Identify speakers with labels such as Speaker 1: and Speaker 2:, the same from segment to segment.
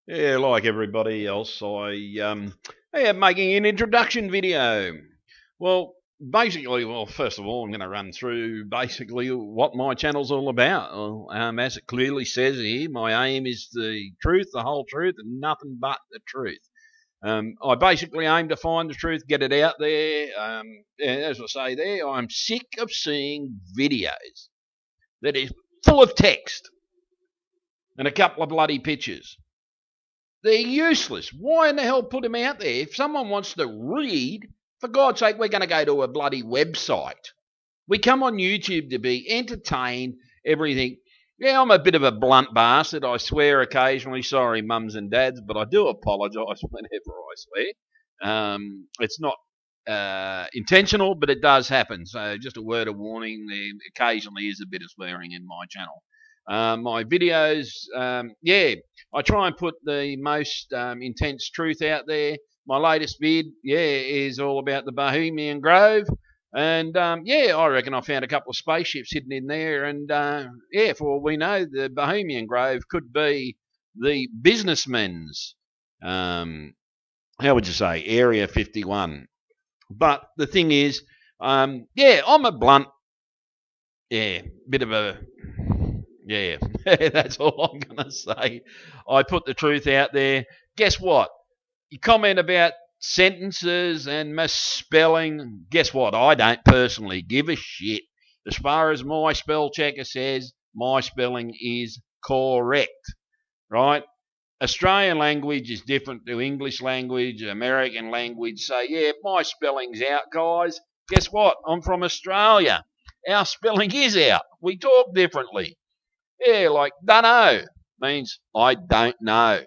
Speaker 1: Yeah, like everybody else, I am making an introduction video. Well, first of all, I'm going to run through basically what my channel's all about. As it clearly says here, my aim is the truth, the whole truth, and nothing but the truth. I basically aim to find the truth, get it out there. As I say there, I'm sick of seeing videos that is full of text and a couple of bloody pictures. They're useless. Why in the hell put them out there? If someone wants to read, for God's sake, we're going to go to a bloody website. We come on YouTube to be entertained, everything. Yeah, I'm a bit of a blunt bastard. I swear occasionally. Sorry, mums and dads, but I do apologise whenever I swear. It's not intentional, but it does happen. So just a word of warning, there occasionally is a bit of swearing in my channel. My videos, I try and put the most intense truth out there. My latest vid, is all about the Bohemian Grove. And I reckon I found a couple of spaceships hidden in there. And for all we know, the Bohemian Grove could be the businessmen's, how would you say, Area 51. But the thing is, I'm a blunt, bit of a, that's all I'm going to say. I put the truth out there. Guess what? You comment about sentences and misspelling. Guess what? I don't personally give a shit. As far as my spell checker says, my spelling is correct, right? Australian language is different to English language, American language. So, my spelling's out, guys. Guess what? I'm from Australia. Our spelling is out. We talk differently. Yeah, like dunno means I don't know.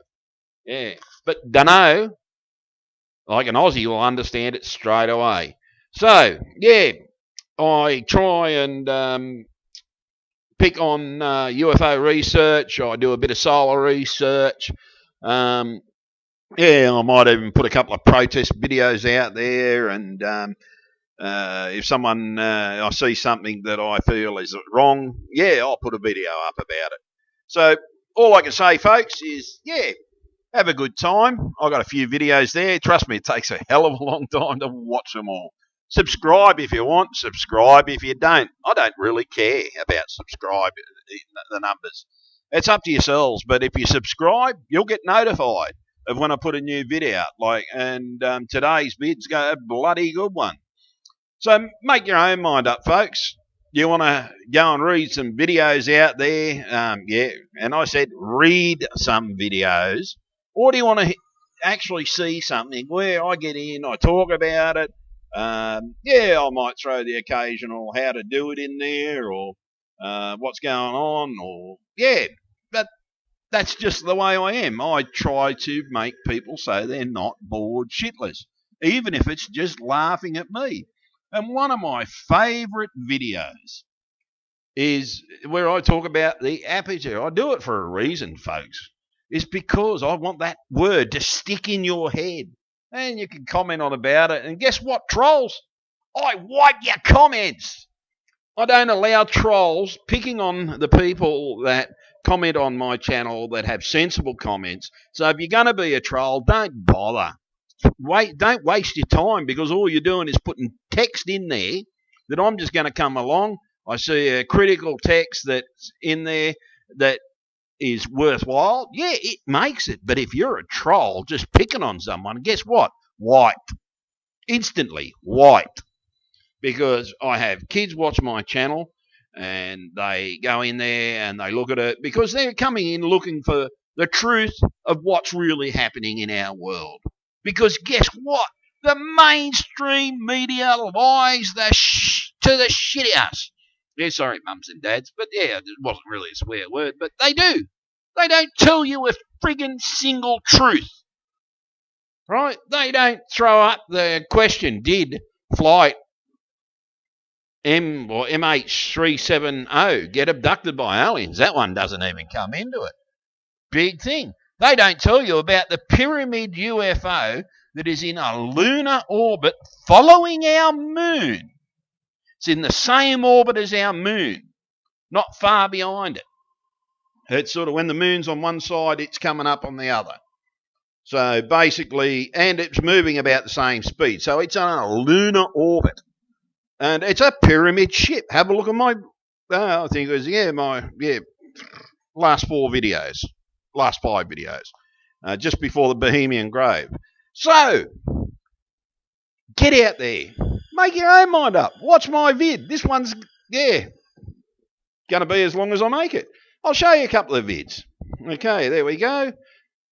Speaker 1: Yeah, but dunno, like an Aussie will understand it straight away. So, I try and pick on UFO research. I do a bit of solar research. I might even put a couple of protest videos out there. And if someone, I see something that I feel is wrong, I'll put a video up about it. So all I can say, folks, is have a good time. I've got a few videos there. Trust me, it takes a hell of a long time to watch them all. Subscribe if you want. Subscribe if you don't. I don't really care about the numbers. It's up to yourselves. But if you subscribe, you'll get notified of when I put a new video out. Today's vid's got a bloody good one. So make your own mind up, folks. You want to go and read some videos out there? And I said read some videos. Or do you want to actually see something where I get in, I talk about it? I might throw the occasional how to do it in there, or what's going on, but that's just the way I am. I try to make people so they're not bored shitless, even if it's just laughing at me. And one of my favourite videos is where I talk about the aperture. I do it for a reason, folks. It's because I want that word to stick in your head. And you can comment on about it. And guess what, trolls? I wipe your comments. I don't allow trolls picking on the people that comment on my channel that have sensible comments. So if you're going to be a troll, don't bother. Don't waste your time, because all you're doing is putting text in there that I'm just going to come along. I see a critical text that's in there that is worthwhile. Yeah, it makes it. But if you're a troll just picking on someone, guess what? Wiped. Instantly wiped. Because I have kids watch my channel and they go in there and they look at it because they're coming in looking for the truth of what's really happening in our world. Because guess what? The mainstream media lies to the shit house. Yeah, sorry, mums and dads, but it wasn't really a swear word, but they do. They don't tell you a friggin' single truth. Right? They don't throw up the question, did flight MH370 get abducted by aliens? That one doesn't even come into it. Big thing. They don't tell you about the Pyramid UFO that is in a lunar orbit following our moon. It's in the same orbit as our moon, not far behind it. It's sort of when the moon's on one side, it's coming up on the other. So basically, and it's moving about the same speed. So it's on a lunar orbit. And it's a pyramid ship. Have a look at my, I think it was, last 5 videos, just before the Bohemian Grove. So, get out there. Make your own mind up. Watch my vid. This one's, going to be as long as I make it. I'll show you a couple of vids. Okay, there we go.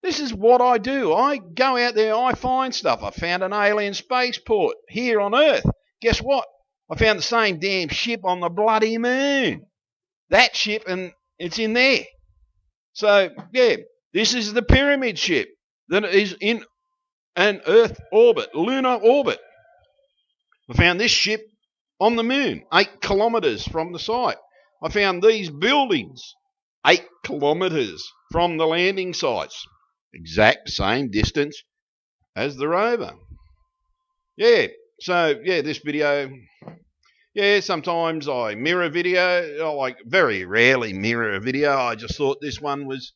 Speaker 1: This is what I do. I go out there, I find stuff. I found an alien spaceport here on Earth. Guess what? I found the same damn ship on the bloody moon. That ship, and it's in there. So, this is the pyramid ship that is in an Earth orbit, lunar orbit. I found this ship on the moon, 8 kilometres from the site. I found these buildings 8 kilometres from the landing sites. Exact same distance as the rover. So, this video, sometimes I mirror video. I very rarely mirror a video. I just thought this one was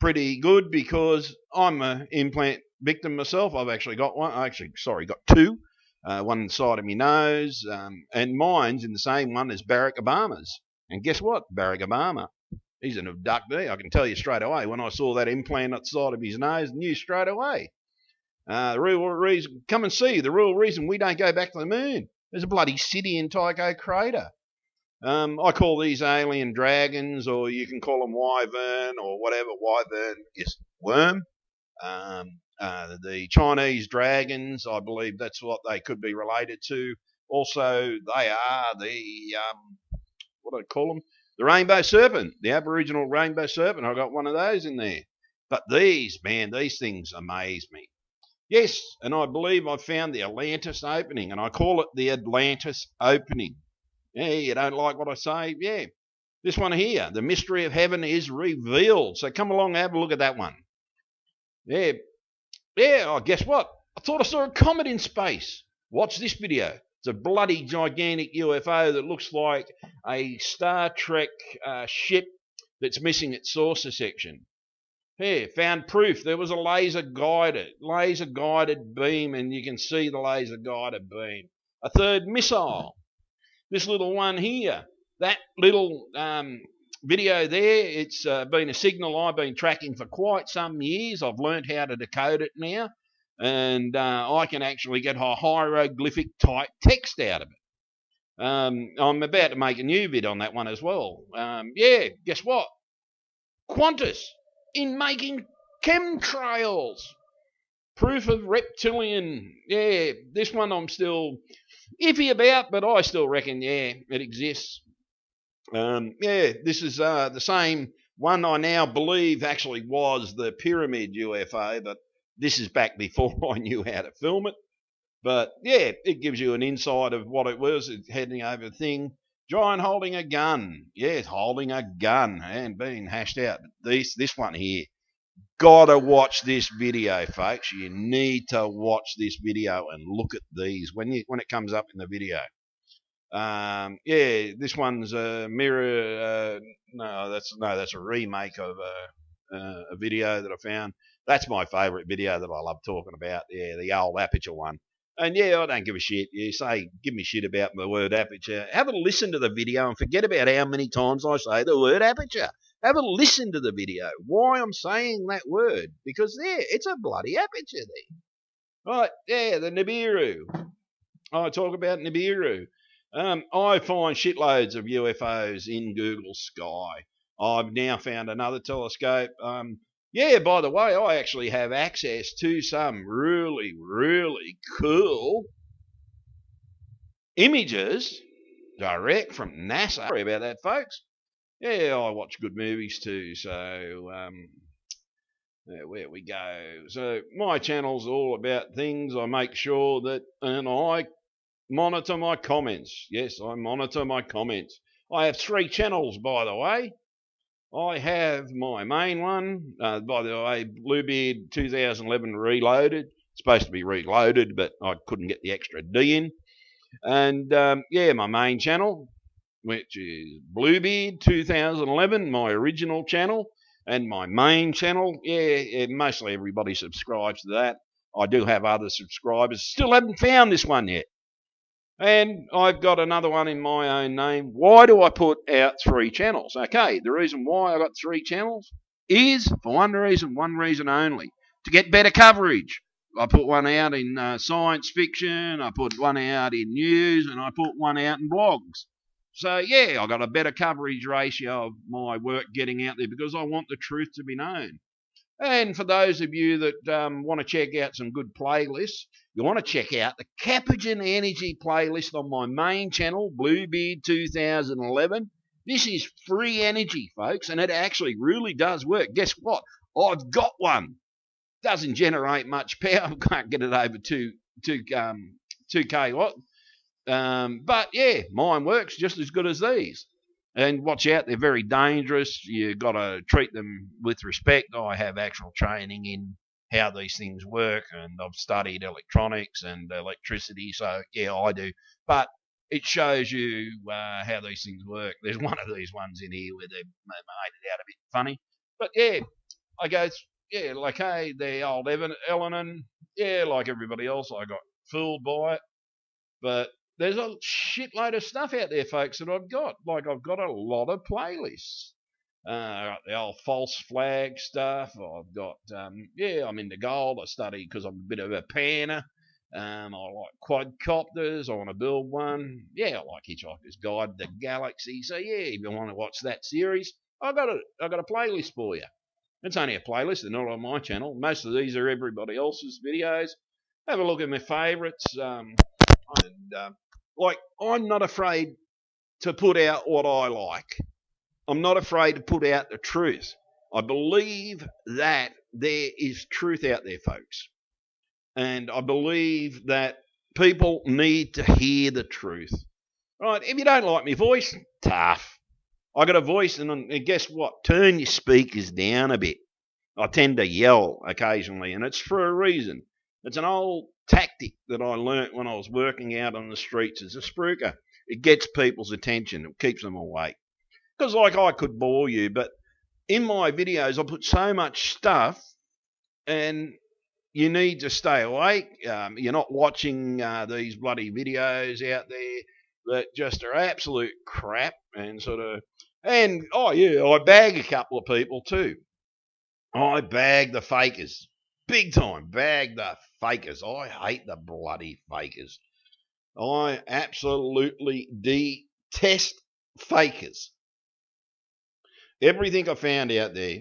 Speaker 1: pretty good because I'm an implant victim myself. I've actually got one. Got 2. One inside of my nose, and mine's in the same one as Barack Obama's. And guess what? Barack Obama, he's an abductee. I can tell you straight away. When I saw that implant at the side of his nose, I knew straight away. The real reason, come and see, the real reason we don't go back to the moon. There's a bloody city in Tycho Crater. I call these alien dragons, or you can call them wyvern, or whatever. Wyvern is worm. The Chinese dragons, I believe that's what they could be related to. Also, they are the, what do I call them? The rainbow serpent, the Aboriginal rainbow serpent. I got one of those in there. But these things amaze me. Yes, and I believe I found the Atlantis opening, and I call it the Atlantis opening. Yeah, you don't like what I say? Yeah. This one here, the mystery of heaven is revealed. So come along and have a look at that one. Yeah, guess what? I thought I saw a comet in space. Watch this video. It's a bloody gigantic UFO that looks like a Star Trek ship that's missing its saucer section. Here, found proof. There was a laser guided beam, and you can see the laser guided beam. A third missile. This little one here. That little video there, it's been a signal I've been tracking for quite some years. I've learned how to decode it now, and I can actually get a hieroglyphic type text out of it. I'm about to make a new vid on that one as well. Guess what? Qantas in making chemtrails. Proof of reptilian. Yeah, this one I'm still iffy about, but I still reckon, it exists. This is the same one I now believe actually was the pyramid UFO, but this is back before I knew how to film it. But it gives you an insight of what it was. It's heading over the thing. Giant holding a gun. Yes, holding a gun and being hashed out. This one here. Gotta watch this video, folks. You need to watch this video and look at these when it comes up in the video. This one's a mirror. That's a remake of a video that I found. That's my favourite video that I love talking about. Yeah, the old aperture one. And I don't give a shit. You say, give me shit about the word aperture. Have a listen to the video and forget about how many times I say the word aperture. Have a listen to the video. Why I'm saying that word. Because it's a bloody aperture there. Right, the Nibiru. I talk about Nibiru. I find shitloads of UFOs in Google Sky. I've now found another telescope. By the way, I actually have access to some really, really cool images direct from NASA. Sorry about that, folks. I watch good movies too, so where we go. So my channel's all about things. I make sure that, and I monitor my comments. Yes, I monitor my comments. I have 3 channels, by the way. I have my main one, by the way, Bluebeard 2011 Reloaded. It's supposed to be reloaded, but I couldn't get the extra D in. And my main channel, which is Bluebeard 2011, my original channel. And my main channel, yeah, mostly everybody subscribes to that. I do have other subscribers. Still haven't found this one yet. And I've got another one in my own name. Why do I put out 3 channels? Okay, the reason why I got 3 channels is for one reason only: to get better coverage. I put one out in science fiction, I put one out in news, and I put one out in blogs. So, yeah, I got a better coverage ratio of my work getting out there because I want the truth to be known. And for those of you that want to check out some good playlists, you want to check out the Capuchin Energy playlist on my main channel, Bluebeard 2011. This is free energy, folks, and it actually really does work. Guess what? I've got one. Doesn't generate much power. Can't get it over 2 kilowatt. But yeah, mine works just as good as these. And watch out, they're very dangerous. You've got to treat them with respect. I have actual training in how these things work, and I've studied electronics and electricity, so yeah, I do. But it shows you how these things work. There's one of these ones in here where they've made it out a bit funny. But yeah, I go, yeah, like, hey, the old Elenon, yeah, like everybody else, I got fooled by it. But there's a shitload of stuff out there, folks, that I've got. Like, I've got a lot of playlists. The old false flag stuff. I've got, I'm into gold. I study because I'm a bit of a panner. I like quadcopters. I want to build one. Yeah, I like Hitchhiker's Guide to the Galaxy. So, yeah, if you want to watch that series, I've got a playlist for you. It's only a playlist. They're not on my channel. Most of these are everybody else's videos. Have a look at my favourites. Like, I'm not afraid to put out what I like. I'm not afraid to put out the truth. I believe that there is truth out there, folks. And I believe that people need to hear the truth. Right? If you don't like my voice, tough. I got a voice, and guess what? Turn your speakers down a bit. I tend to yell occasionally, and it's for a reason. It's an old tactic that I learnt when I was working out on the streets as a spruiker. It gets people's attention. It keeps them awake. Because, like, I could bore you, but in my videos I put so much stuff, and you need to stay awake. You're not watching these bloody videos out there that just are absolute crap and sort of... And, oh, yeah, I bag a couple of people too. I bag the fakers. Big time. Bag the fakers. I hate the bloody fakers. I absolutely detest fakers. Everything I found out there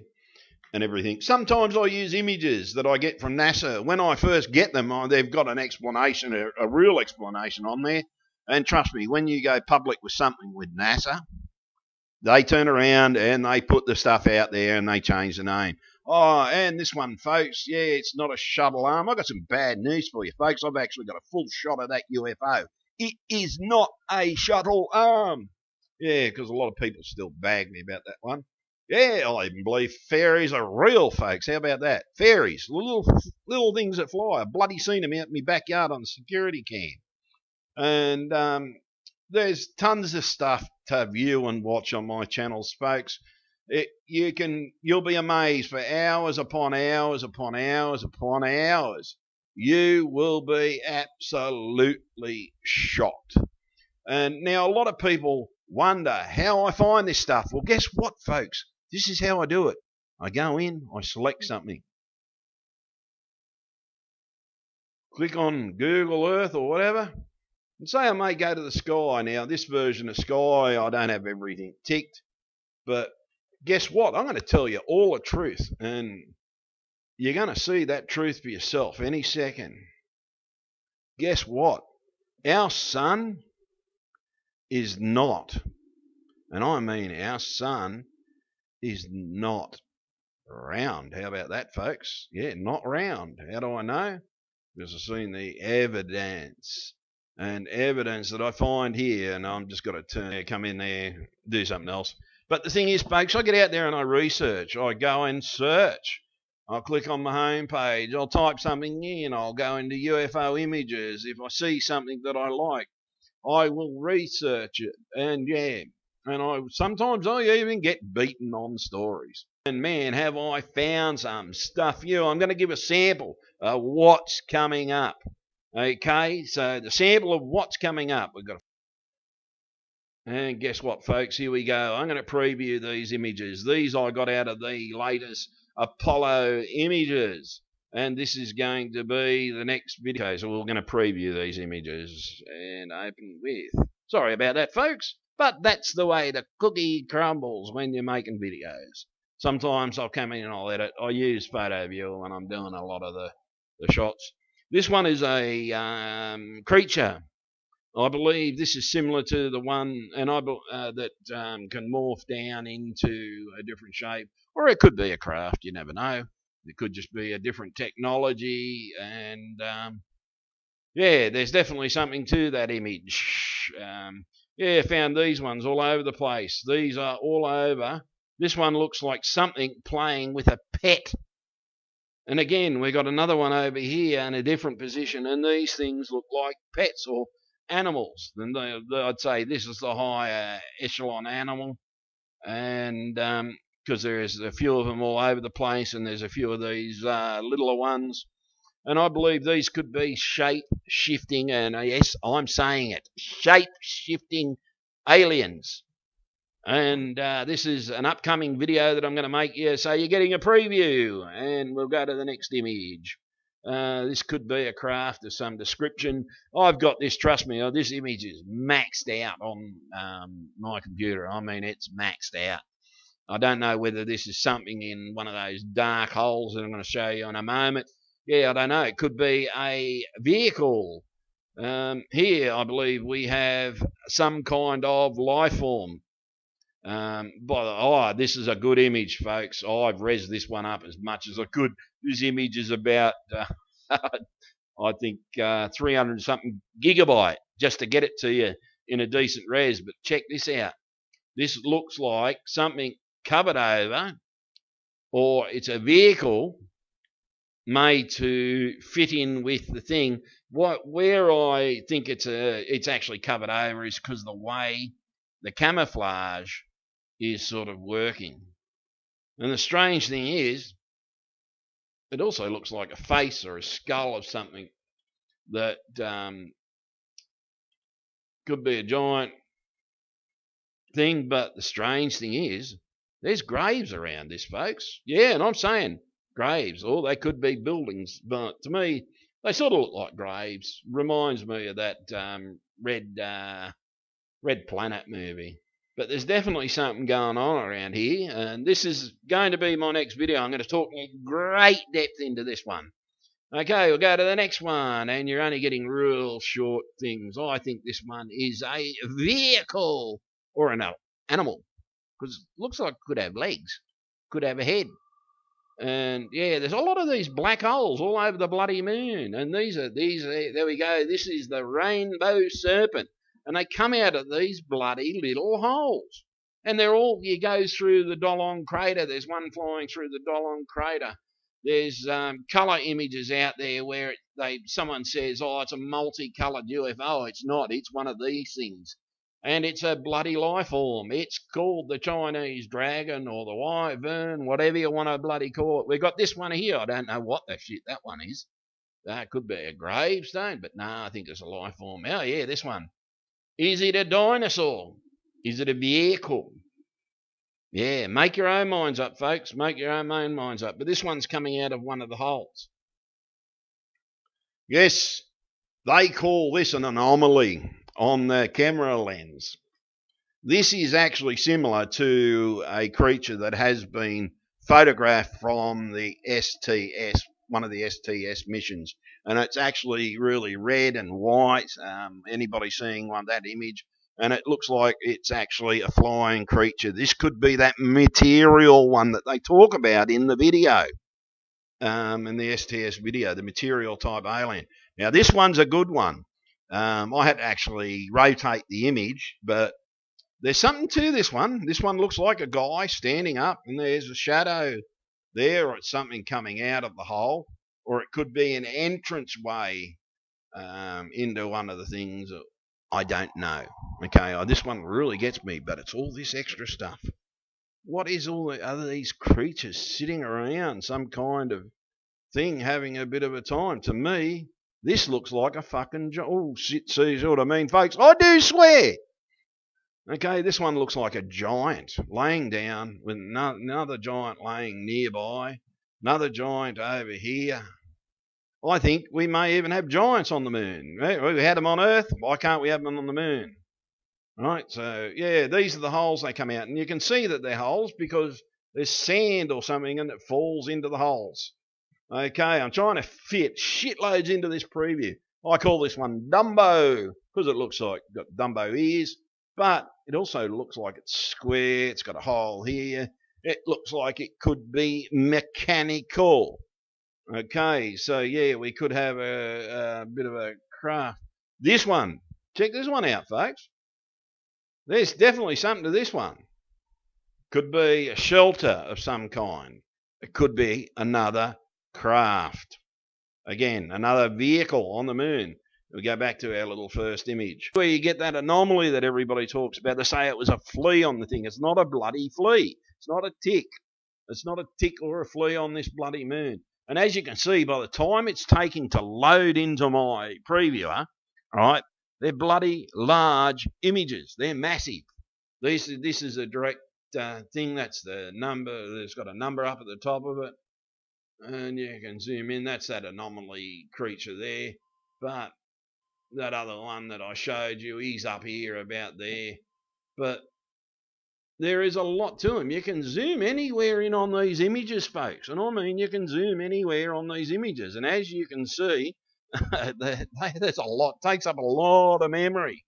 Speaker 1: and everything. Sometimes I use images that I get from NASA. When I first get them, they've got an explanation, a real explanation on there. And trust me, when you go public with something with NASA, they turn around and they put the stuff out there and they change the name. Oh, and this one, folks, yeah, it's not a shuttle arm. I've got some bad news for you, folks. I've actually got a full shot of that UFO. It is not a shuttle arm. Yeah, because a lot of people still bag me about that one. Yeah, I even believe fairies are real, folks. How about that? Fairies, little things that fly. I've bloody seen them out in my backyard on the security cam. And there's tons of stuff to view and watch on my channels, folks. You'll be amazed for hours upon hours upon hours upon hours. You will be absolutely shocked. And now a lot of people wonder how I find this stuff. Well, guess what, folks? This is how I do it. I go in, I select something. Click on Google Earth or whatever. And say I may go to the sky. Now, this version of sky, I don't have everything ticked. But guess what? I'm going to tell you all the truth. And you're going to see that truth for yourself any second. Guess what? Our sun is not, and I mean our sun is not round. How about that, folks? Yeah, not round. How do I know? Because I've seen the evidence. And evidence that I find here, and I'm just got to come in there, do something else. But the thing is, folks, I get out there and I research. I go and search. I'll click on my home page. I'll type something in. I'll go into UFO images. If I see something that I like, I will research it. And yeah, And sometimes I even get beaten on stories. And man, have I found some stuff for you. I'm going to give a sample of what's coming up. Okay, so the sample of what's coming up. We've got. And guess what, folks? Here we go. I'm going to preview these images. These I got out of the latest Apollo images. And this is going to be the next video. Okay, so we're going to preview these images and open with. Sorry about that, folks. But that's the way the cookie crumbles when you're making videos. Sometimes I'll come in and I'll edit. I use PhotoViewer when I'm doing a lot of the shots. This one is a creature. I believe this is similar to the one that can morph down into a different shape, or it could be a craft. You never know. It could just be a different technology, and yeah, there's definitely something to that image. Yeah, found these ones all over the place. These are all over. This one looks like something playing with a pet. And again, we got another one over here in a different position, and these things look like pets or animals. Then I'd say this is the higher echelon animal, and because there's a few of them all over the place, and there's a few of these littler ones, and I believe these could be shape-shifting, and yes, I'm saying it, shape-shifting aliens. And this is an upcoming video that I'm going to make you, so you're getting a preview, and we'll go to the next image. This could be a craft of some description. I've got this, trust me, this image is maxed out on my computer. I mean, it's maxed out. I don't know whether this is something in one of those dark holes that I'm going to show you in a moment. Yeah, I don't know. It could be a vehicle. Here, I believe we have some kind of life form. This is a good image, folks. I've rezzed this one up as much as I could. This image is about, I think, 300 something gigabyte just to get it to you in a decent res. But check this out. This looks like something covered over, or it's a vehicle made to fit in with the thing. Where I think it's actually covered over is because the way the camouflage is sort of working. And the strange thing is, it also looks like a face or a skull of something that could be a giant thing. But the strange thing is, there's graves around this, folks. Yeah, and I'm saying graves, or they could be buildings. But to me, they sort of look like graves. Reminds me of that Red Planet movie. But there's definitely something going on around here, and this is going to be my next video. I'm going to talk in great depth into this one. Okay, we'll go to the next one, and you're only getting real short things. I think this one is a vehicle or an animal, because it looks like it could have legs, could have a head. And yeah, there's a lot of these black holes all over the bloody moon, and these are there we go. This is the rainbow serpent. And they come out of these bloody little holes. And they're all, you go through the Dallon crater. There's one flying through the Dallon crater. There's colour images out there where someone says, oh, it's a multicoloured UFO. It's not. It's one of these things. And it's a bloody life form. It's called the Chinese dragon or the wyvern, whatever you want to bloody call it. We've got this one here. I don't know what the shit that one is. That could be a gravestone, but no, I think it's a life form. Oh, yeah, this one. Is it a dinosaur? Is it a vehicle? Yeah, make your own minds up, folks. Make your own minds up. But this one's coming out of one of the holes. Yes, they call this an anomaly on the camera lens. This is actually similar to a creature that has been photographed from the STS, one of the STS missions. And it's actually really red and white. Anybody seeing that image? And it looks like it's actually a flying creature. This could be that material one that they talk about in the video, in the STS video, the material type alien. Now, this one's a good one. I had to actually rotate the image, but there's something to this one. This one looks like a guy standing up, and there's a shadow there, or it's something coming out of the hole, or it could be an entranceway into one of the things. I don't know. Okay, this one really gets me, but it's all this extra stuff. What is all the other these creatures sitting around, some kind of thing, having a bit of a time? To me, this looks like a fucking... Oh, shit, see what I mean, folks? I do swear! Okay, this one looks like a giant laying down with another giant laying nearby, another giant over here. I think we may even have giants on the moon. We had them on Earth. Why can't we have them on the moon? Right, so yeah, these are the holes they come out. And you can see that they're holes because there's sand or something and it falls into the holes. Okay, I'm trying to fit shitloads into this preview. I call this one Dumbo because it looks like it's got Dumbo ears, but it also looks like it's square. It's got a hole here. It looks like it could be mechanical. Okay, so yeah, we could have a bit of a craft. This one, check this one out, folks. There's definitely something to this one. Could be a shelter of some kind. It could be another craft. Again, another vehicle on the moon. We go back to our little first image. Where you get that anomaly that everybody talks about. They say it was a flea on the thing. It's not a bloody flea. It's not a tick. It's not a tick or a flea on this bloody moon. And as you can see, by the time it's taking to load into my previewer, right, they're bloody large images. They're massive. This is a direct thing. That's the number. There's got a number up at the top of it. And you can zoom in. That's that anomaly creature there. But that other one that I showed you, he's up here about there. But there is a lot to him. You can zoom anywhere in on these images, folks. And I mean, you can zoom anywhere on these images. And as you can see, there's a lot, takes up a lot of memory.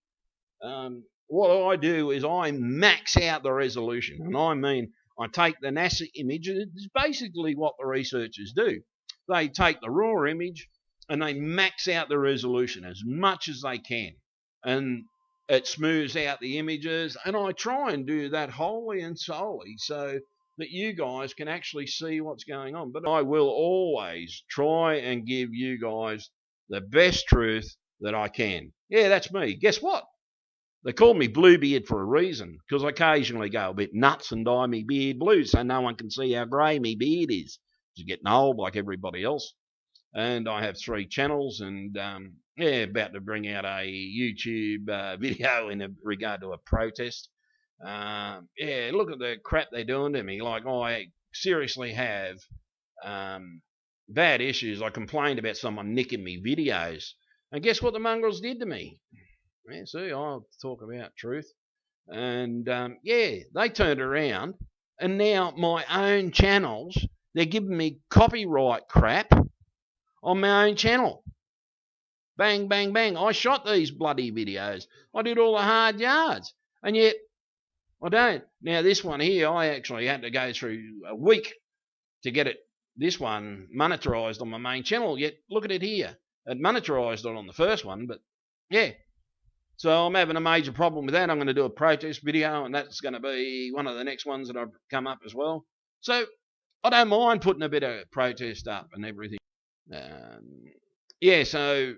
Speaker 1: What I do is I max out the resolution. And I mean, I take the NASA image. It's basically what the researchers do. They take the raw image and they max out the resolution as much as they can. And it smooths out the images. And I try and do that wholly and solely so that you guys can actually see what's going on. But I will always try and give you guys the best truth that I can. Yeah, that's me. Guess what? They call me Bluebeard for a reason, because I occasionally go a bit nuts and dye me beard blue so no one can see how grey me beard is. It's getting old like everybody else. And I have 3 channels and, about to bring out a YouTube video in regard to a protest. Look at the crap they're doing to me. Like, I seriously have bad issues. I complained about someone nicking me videos. And guess what the mongrels did to me? Yeah, see, I'll talk about truth. And, they turned around. And now my own channels, they're giving me copyright crap on my own channel. Bang, bang, bang. I shot these bloody videos. I did all the hard yards. And yet, I don't. Now, this one here, I actually had to go through a week to get it, this one, monetized on my main channel. Yet, look at it here. It monetized it on the first one, but, yeah. So I'm having a major problem with that. I'm going to do a protest video, and that's going to be one of the next ones that I've come up as well. So I don't mind putting a bit of protest up and everything. So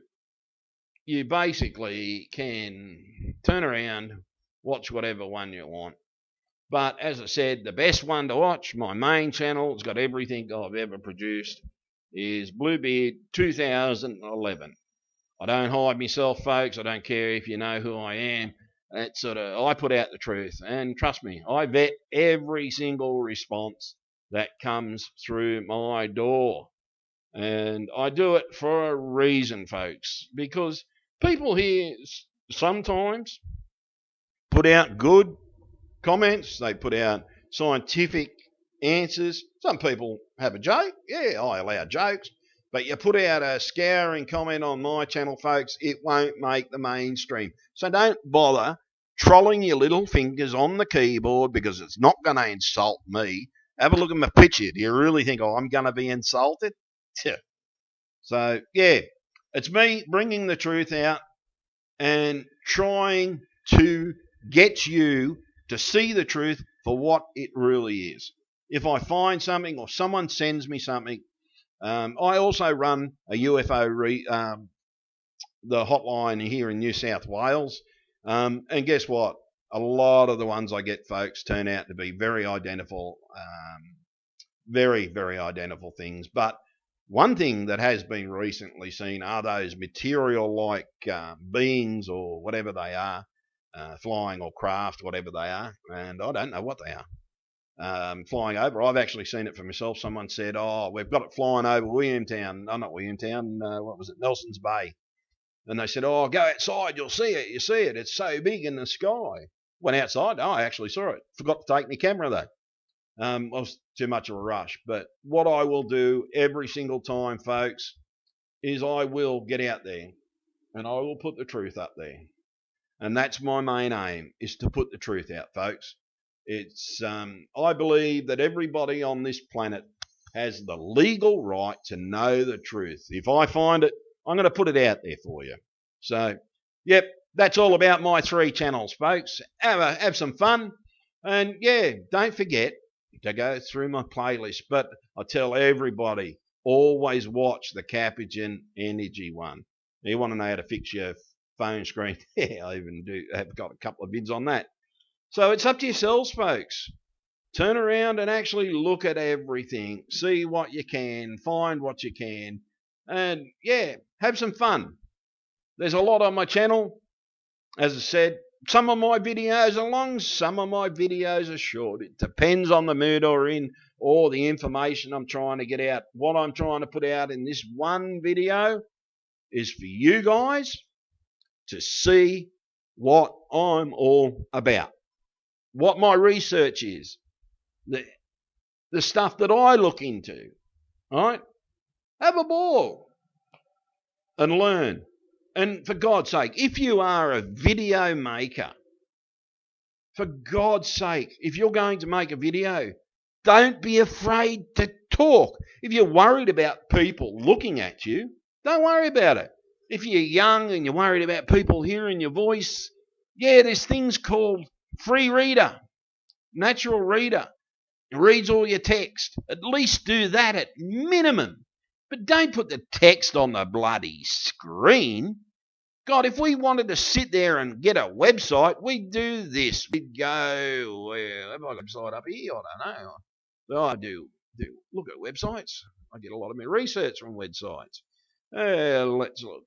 Speaker 1: you basically can turn around, watch whatever one you want. But as I said, the best one to watch, my main channel, it's got everything I've ever produced, is Bluebeard 2011. I don't hide myself, folks. I don't care if you know who I am. I put out the truth. And trust me, I vet every single response that comes through my door. And I do it for a reason, folks, because people here sometimes put out good comments. They put out scientific answers. Some people have a joke. Yeah, I allow jokes. But you put out a scouring comment on my channel, folks, it won't make the mainstream. So don't bother trolling your little fingers on the keyboard because it's not going to insult me. Have a look at my picture. Do you really think I'm going to be insulted? So, yeah, it's me bringing the truth out and trying to get you to see the truth for what it really is. If I find something or someone sends me something, I also run a UFO, the hotline here in New South Wales. And guess what? A lot of the ones I get, folks, turn out to be very identical, very, very identical things. But one thing that has been recently seen are those material-like beings or whatever they are, flying or craft, whatever they are, and I don't know what they are. Flying over. I've actually seen it for myself. Someone said, "Oh, we've got it flying over Williamtown." No, not Williamtown. What was it? Nelson's Bay. And they said, "Oh, go outside. You'll see it. You see it. It's so big in the sky." Went outside. Oh, I actually saw it. Forgot to take my camera though. I was too much of a rush. But what I will do every single time, folks, is I will get out there and I will put the truth up there. And that's my main aim, is to put the truth out, folks. It's I believe that everybody on this planet has the legal right to know the truth. If I find it, I'm going to put it out there for you. So, yep, that's all about my 3 channels, folks. Have some fun. And yeah, don't forget to go through my playlist. But I tell everybody, always watch the Capuchin Energy one. You want to know how to fix your phone screen? Yeah, I even have got a couple of vids on that. So it's up to yourselves, folks. Turn around and actually look at everything. See what you can. Find what you can. And yeah, have some fun. There's a lot on my channel. As I said, some of my videos are long, some of my videos are short. It depends on the mood I'm in or the information I'm trying to get out. What I'm trying to put out in this one video is for you guys to see what I'm all about. What my research is, the stuff that I look into, right? Have a ball and learn. And for God's sake, if you are a video maker, for God's sake, if you're going to make a video, don't be afraid to talk. If you're worried about people looking at you, don't worry about it. If you're young and you're worried about people hearing your voice, yeah, there's things called Free Reader, Natural Reader. It reads all your text. At least do that at minimum. But don't put the text on the bloody screen. God, if we wanted to sit there and get a website, we'd do this. We'd go, well, have I got a website up here? I don't know. Well, I do look at websites. I get a lot of my research from websites. Let's look.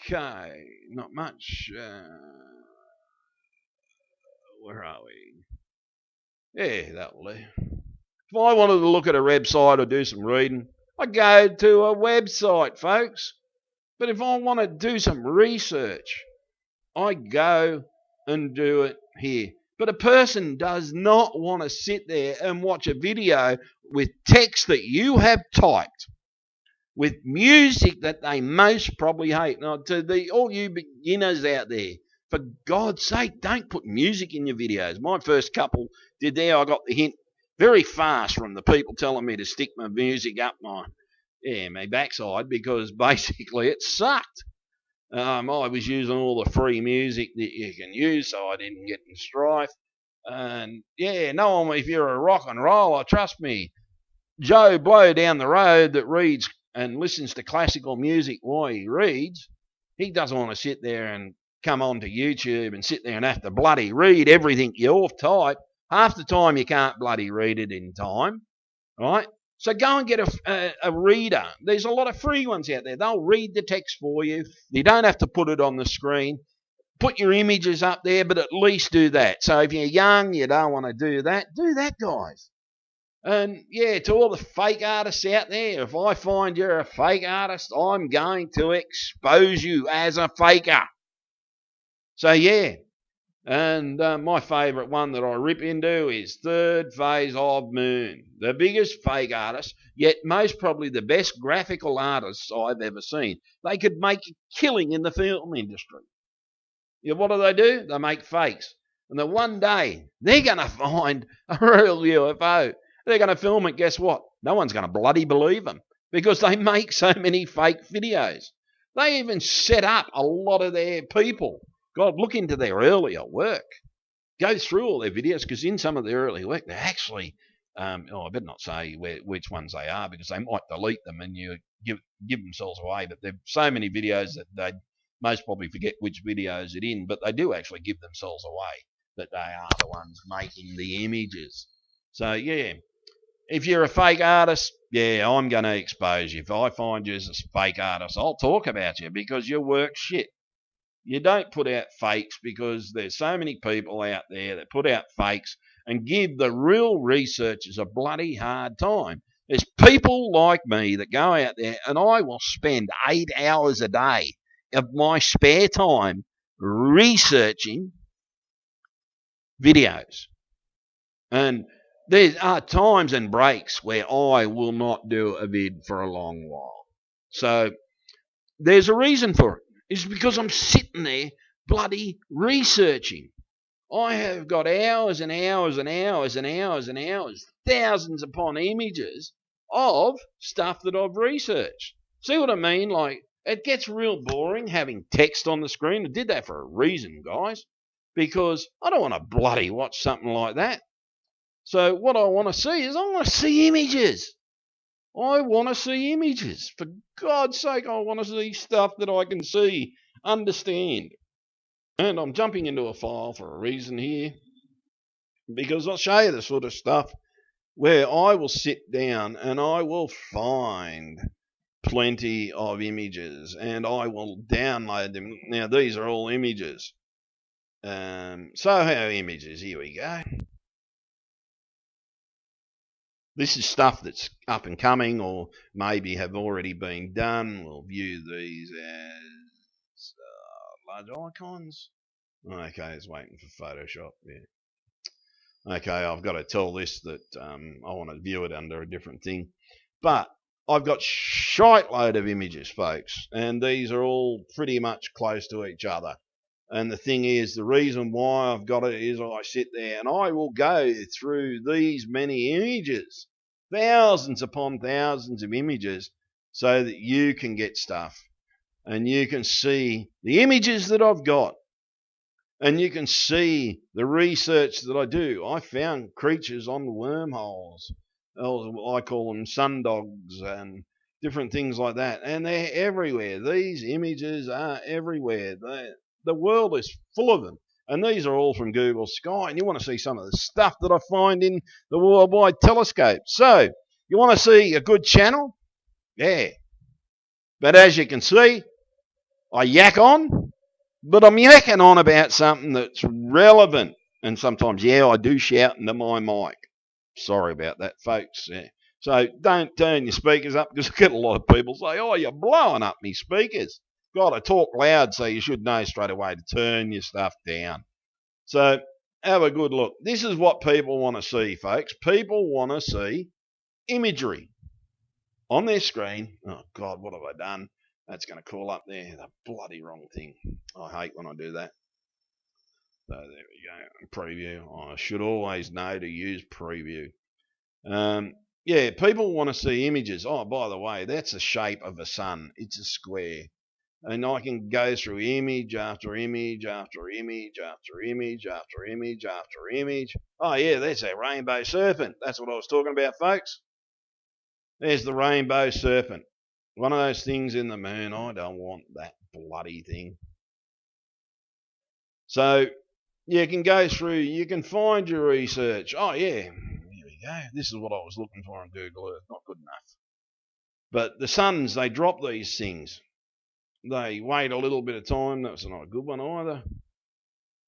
Speaker 1: Okay, not much. Where are we? Yeah, that'll do. If I wanted to look at a website or do some reading, I go to a website, folks. But if I want to do some research, I go and do it here. But a person does not want to sit there and watch a video with text that you have typed, with music that they most probably hate. Now, to all you beginners out there, for God's sake, don't put music in your videos. My first couple did there. I got the hint very fast from the people telling me to stick my music up my backside, because basically it sucked. I was using all the free music that you can use, so I didn't get in strife. And yeah, no, if you're a rock and roller, trust me, Joe Blow down the road that reads and listens to classical music while he reads, he doesn't want to sit there and come onto YouTube and sit there and have to bloody read everything you type. Half the time you can't bloody read it in time, right? So go and get a reader. There's a lot of free ones out there. They'll read the text for you. You don't have to put it on the screen. Put your images up there, but at least do that. So if you're young, you don't want to do that, guys. And yeah, to all the fake artists out there, if I find you're a fake artist, I'm going to expose you as a faker. So yeah. And my favourite one that I rip into is Third Phase of Moon, the biggest fake artist, yet most probably the best graphical artists I've ever seen. They could make a killing in the film industry. Yeah, what do? They make fakes. And then one day, they're going to find a real UFO. They're going to film it. Guess what? No one's going to bloody believe them, because they make so many fake videos. They even set up a lot of their people. God, look into their earlier work. Go through all their videos, because in some of their early work, they're actually, I better not say which ones they are, because they might delete them and you give themselves away. But there's so many videos that most probably forget which videos it in, but they do actually give themselves away that they are the ones making the images. So yeah, if you're a fake artist, yeah, I'm going to expose you. If I find you as a fake artist, I'll talk about you because your work's shit. You don't put out fakes because there's so many people out there that put out fakes and give the real researchers a bloody hard time. There's people like me that go out there and I will spend 8 hours a day of my spare time researching videos. And there are times and breaks where I will not do a vid for a long while. So there's a reason for it. It's because I'm sitting there bloody researching. I have got hours and hours and hours and hours and hours, thousands upon images of stuff that I've researched. See what I mean? Like, it gets real boring having text on the screen. I did that for a reason, guys, because I don't want to bloody watch something like that. So what I want to see is I want to see images. I want to see images. For God's sake, I want to see stuff that I can see, understand. And I'm jumping into a file for a reason here, because I'll show you the sort of stuff where I will sit down and I will find plenty of images and I will download them. Now, these are all images. Soho images, here we go. This is stuff that's up and coming or maybe have already been done. We'll view these as large icons. Okay, it's waiting for Photoshop. Yeah. Okay, I've got to tell this that I want to view it under a different thing. But I've got shite load of images, folks, and these are all pretty much close to each other. And the thing is, the reason why I've got it is I sit there and I will go through these many images, thousands upon thousands of images, so that you can get stuff and you can see the images that I've got and you can see the research that I do. I found creatures on the wormholes. I call them sundogs and different things like that. And they're everywhere. These images are everywhere. The world is full of them. And these are all from Google Sky. And you want to see some of the stuff that I find in the Worldwide Telescope. So, you want to see a good channel? Yeah. But as you can see, I yak on, but I'm yakking on about something that's relevant. And sometimes, yeah, I do shout into my mic. Sorry about that, folks. Yeah. So don't turn your speakers up because I get a lot of people say, oh, you're blowing up me speakers. Got to talk loud, so you should know straight away to turn your stuff down. So have a good look. This is what people want to see, folks. People want to see imagery on their screen. Oh, God, what have I done? That's going to call up there. The bloody wrong thing. I hate when I do that. So there we go. Preview. I should always know to use preview. Yeah, people want to see images. Oh, by the way, that's the shape of a sun. It's a square. And I can go through image after image after image after image after image after image. Oh, yeah, there's a rainbow serpent. That's what I was talking about, folks. There's the rainbow serpent. One of those things in the moon. I don't want that bloody thing. So you can go through, you can find your research. Oh, yeah, here we go. This is what I was looking for on Google Earth. Not good enough. But the suns, they drop these things. They wait a little bit of time. That's not a good one either.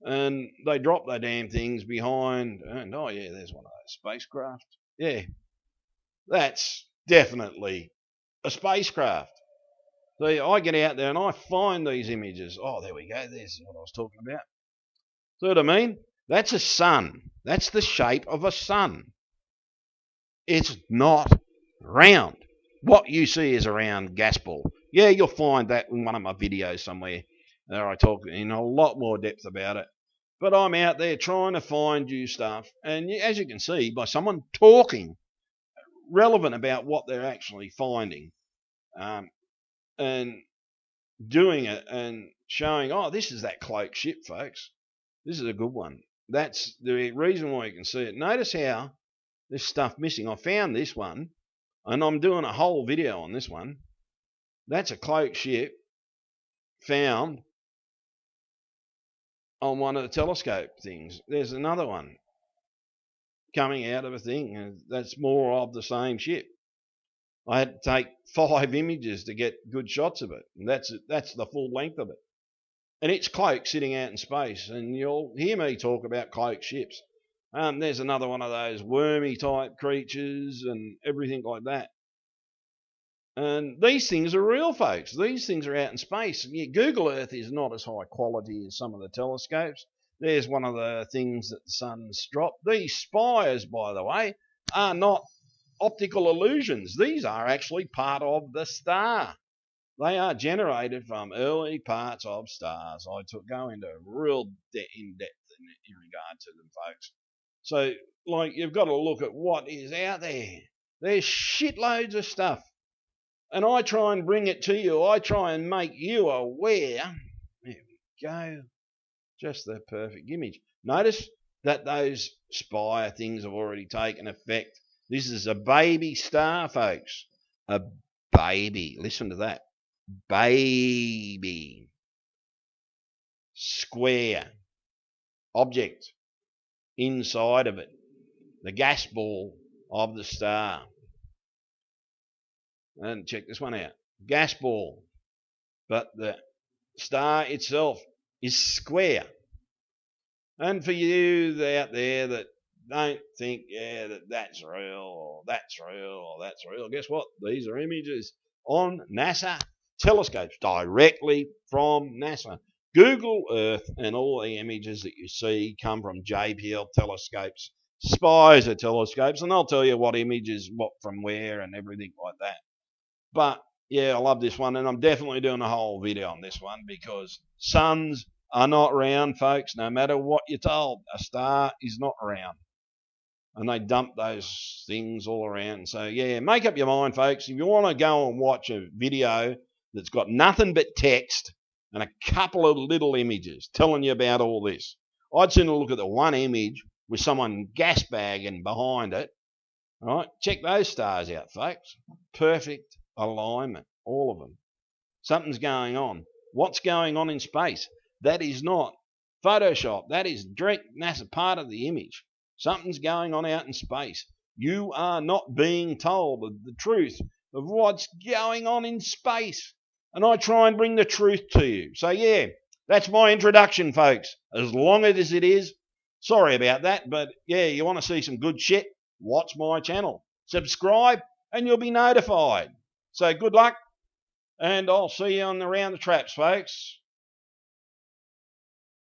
Speaker 1: And they drop their damn things behind. And oh, yeah, there's one of those spacecraft. Yeah, that's definitely a spacecraft. See, I get out there and I find these images. Oh, there we go. There's what I was talking about. See what I mean? That's a sun. That's the shape of a sun. It's not round. What you see is a round gas ball. Yeah, you'll find that in one of my videos somewhere. There I talk in a lot more depth about it. But I'm out there trying to find you stuff. And as you can see, by someone talking relevant about what they're actually finding and doing it and showing, oh, this is that cloak ship, folks. This is a good one. That's the reason why you can see it. Notice how there's stuff missing. I found this one, and I'm doing a whole video on this one. That's a cloak ship found on one of the telescope things. There's another one coming out of a thing that's more of the same ship. I had to take 5 images to get good shots of it, and that's the full length of it. And it's cloaked sitting out in space, and you'll hear me talk about cloaked ships. There's another one of those wormy type creatures and everything like that. And these things are real, folks. These things are out in space. Yeah, Google Earth is not as high quality as some of the telescopes. There's one of the things that the sun's dropped. These spires, by the way, are not optical illusions. These are actually part of the star. They are generated from early parts of stars. I go into real in-depth in regard to them, folks. So, like, you've got to look at what is out there. There's shitloads of stuff. And I try and bring it to you. I try and make you aware. There we go. Just the perfect image. Notice that those spire things have already taken effect. This is a baby star, folks. A baby. Listen to that. Baby. Square. Object. Inside of it. The gas ball of the star. And check this one out. Gas ball. But the star itself is square. And for you out there that don't think, that's real, or that's real, or that's real, guess what? These are images on NASA telescopes, directly from NASA. Google Earth, and all the images that you see come from JPL telescopes, Spicer telescopes, and they'll tell you what images, what from where, and everything like that. But yeah, I love this one, and I'm definitely doing a whole video on this one because suns are not round, folks. No matter what you're told, a star is not round. And they dump those things all around. So yeah, make up your mind, folks. If you want to go and watch a video that's got nothing but text and a couple of little images telling you about all this, I'd sooner look at the one image with someone gas bagging behind it. All right, check those stars out, folks. Perfect alignment, all of them. Something's going on. What's going on in space? That is not Photoshop. That is direct NASA part of the image. Something's going on out in space. You are not being told the truth of what's going on in space. And I try and bring the truth to you. So yeah, that's my introduction, folks. As long as it is. Sorry about that, but yeah, you want to see some good shit? Watch my channel. Subscribe and you'll be notified. So good luck, and I'll see you on around the traps, folks.